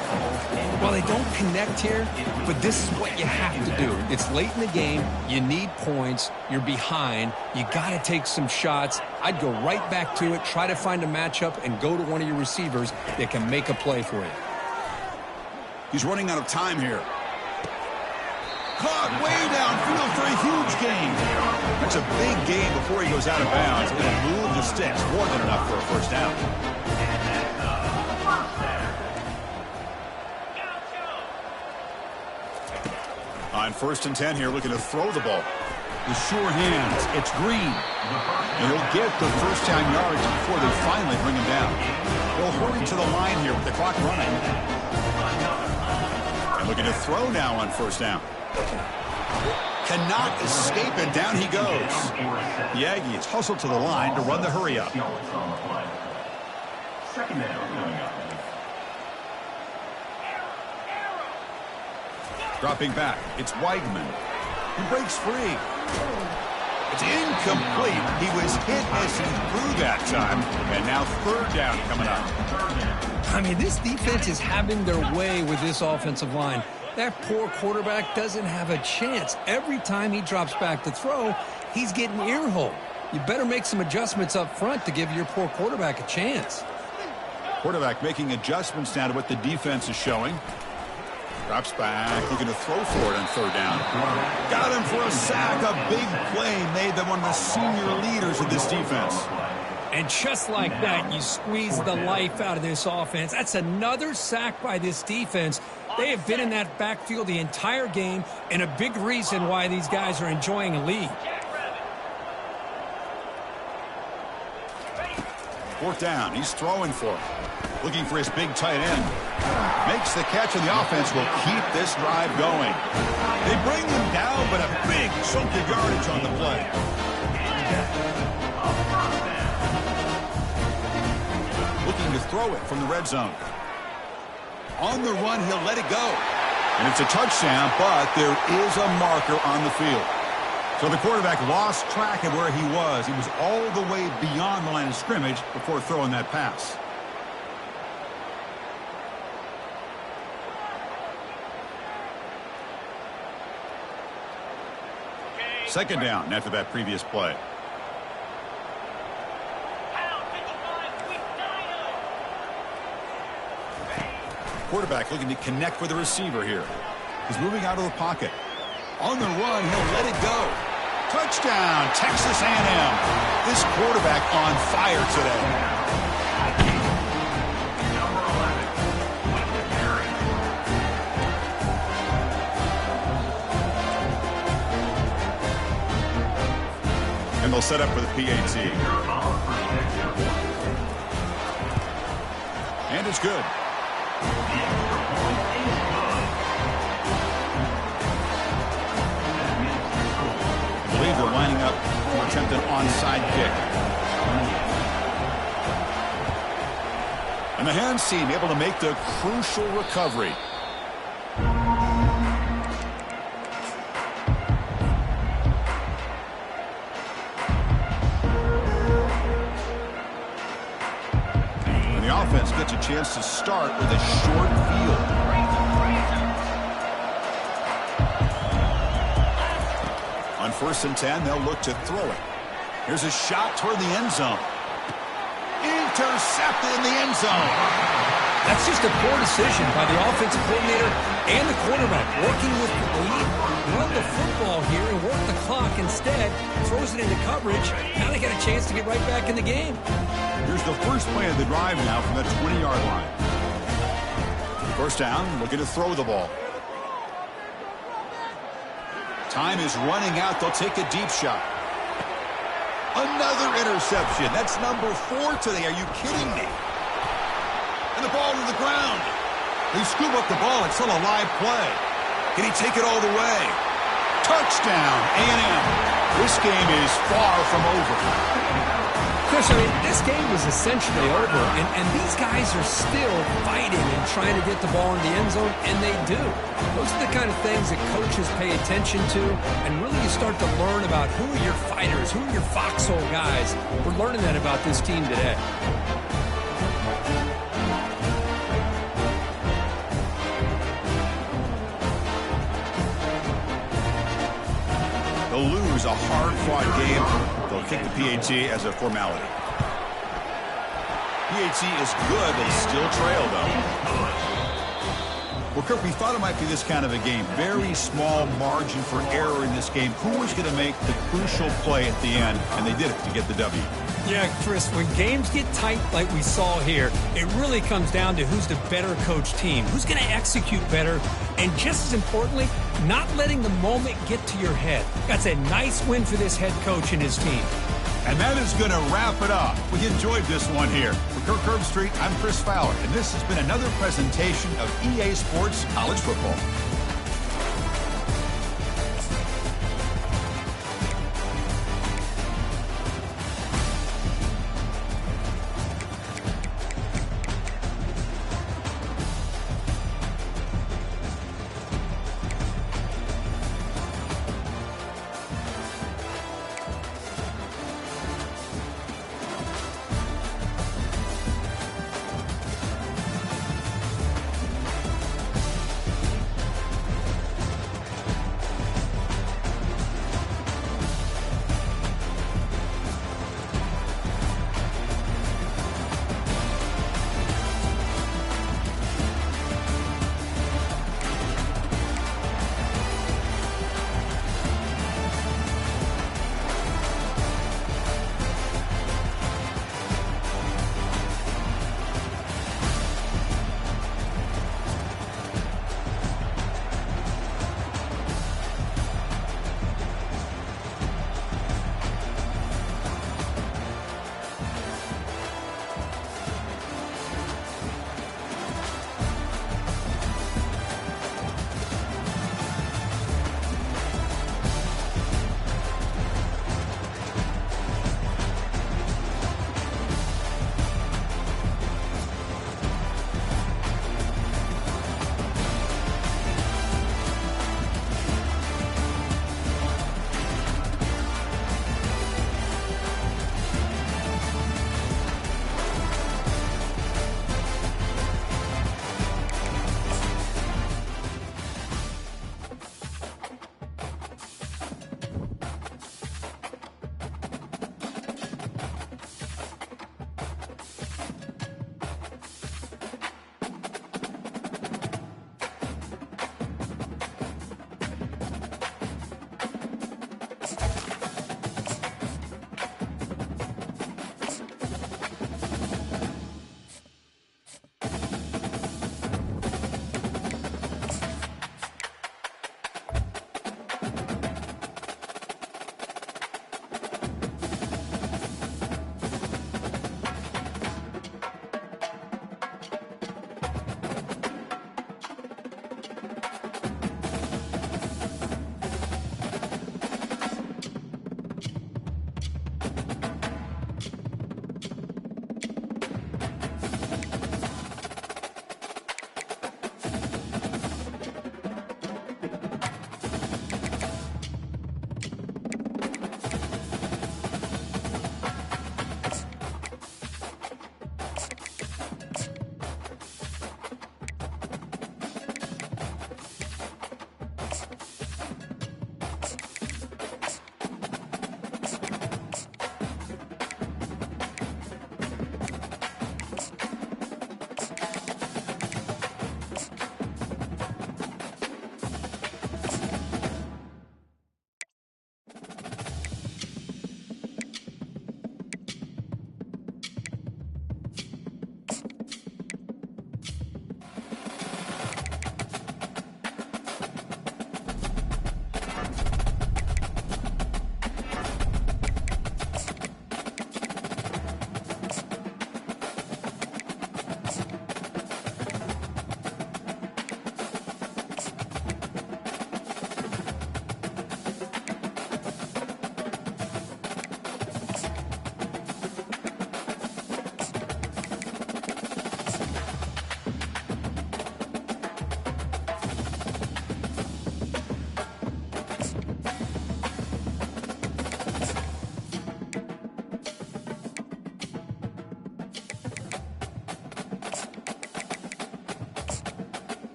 Well, they don't connect here, but this is what you have to do. It's late in the game. You need points. You're behind. You got to take some shots. I'd go right back to it, try to find a matchup, and go to one of your receivers that can make a play for you. He's running out of time here. Caught way downfield for a huge gain. That's a big gain before he goes out of bounds. It'll move the sticks more than enough for a 1st down. On 1st and 10 here, looking to throw the ball. The sure hands. It's Green. And he'll get the 1st down yards before they finally bring him down. They'll hurry to the line here with the clock running. And looking to throw now on 1st down. Cannot escape, and down he goes. The Aggies hustle to the line to run the hurry up. 2nd down coming up. Dropping back, it's Weigman. He breaks free. It's incomplete. He was hit as he threw that time, and now 3rd down coming up. I mean, this defense is having their way with this offensive line. That poor quarterback doesn't have a chance. Every time he drops back to throw, he's getting earholed. You better make some adjustments up front to give your poor quarterback a chance. Quarterback making adjustments now to what the defense is showing. Drops back, looking to throw for it on 3rd down. Got him for a sack. A big play made them one of the senior leaders of this defense. And just like that, you squeeze the life out of this offense. That's another sack by this defense. They have been in that backfield the entire game, and a big reason why these guys are enjoying a lead. 4th down, he's throwing for it. Looking for his big tight end. Makes the catch, and the offense will keep this drive going. They bring them down, but a big chunk of yardage on the play. Looking to throw it from the red zone. On the run, he'll let it go. And it's a touchdown, but there is a marker on the field. So the quarterback lost track of where he was. He was all the way beyond the line of scrimmage before throwing that pass. Second down after that previous play. Quarterback looking to connect with the receiver here. He's moving out of the pocket. On the run, he'll let it go. Touchdown, Texas A&M. This quarterback on fire today. Number 11, Whitman Perry. And they'll set up for the PAT. And it's good. I believe they're lining up to attempt an onside kick. And the hands team able to make the crucial recovery. And the offense gets a chance to start with a short field. On 1st and 10, they'll look to throw it. Here's a shot toward the end zone. Intercepted in the end zone. That's just a poor decision by the offensive coordinator and the quarterback. Working with the lead, run the football here and work the clock. Instead, throws it into coverage. Now they got a chance to get right back in the game. Here's the first play of the drive now from the 20-yard line. First down, looking to throw the ball. Time is running out. They'll take a deep shot. Another interception. That's number 4 today. Are you kidding me? And the ball to the ground. They scoop up the ball. It's still a live play. Can he take it all the way? Touchdown, A&M. This game is far from over. Chris, I mean, this game was essentially over, and these guys are still fighting and trying to get the ball in the end zone, and they do. Those are the kind of things that coaches pay attention to, and really you start to learn about who are your fighters, who are your foxhole guys. We're learning that about this team today. They'll lose a hard-fought game. They'll kick the PAT as a formality. PAT is good. They still trail, though. Well, Kirk, we thought it might be this kind of a game. Very small margin for error in this game. Who was going to make the crucial play at the end? And they did it to get the W. Yeah, Chris, when games get tight like we saw here, it really comes down to who's the better coached team, who's going to execute better, and just as importantly, not letting the moment get to your head. That's a nice win for this head coach and his team. And that is going to wrap it up. We enjoyed this one here. For Kirk Herbstreit, I'm Chris Fowler, and this has been another presentation of EA Sports College Football.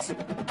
defense.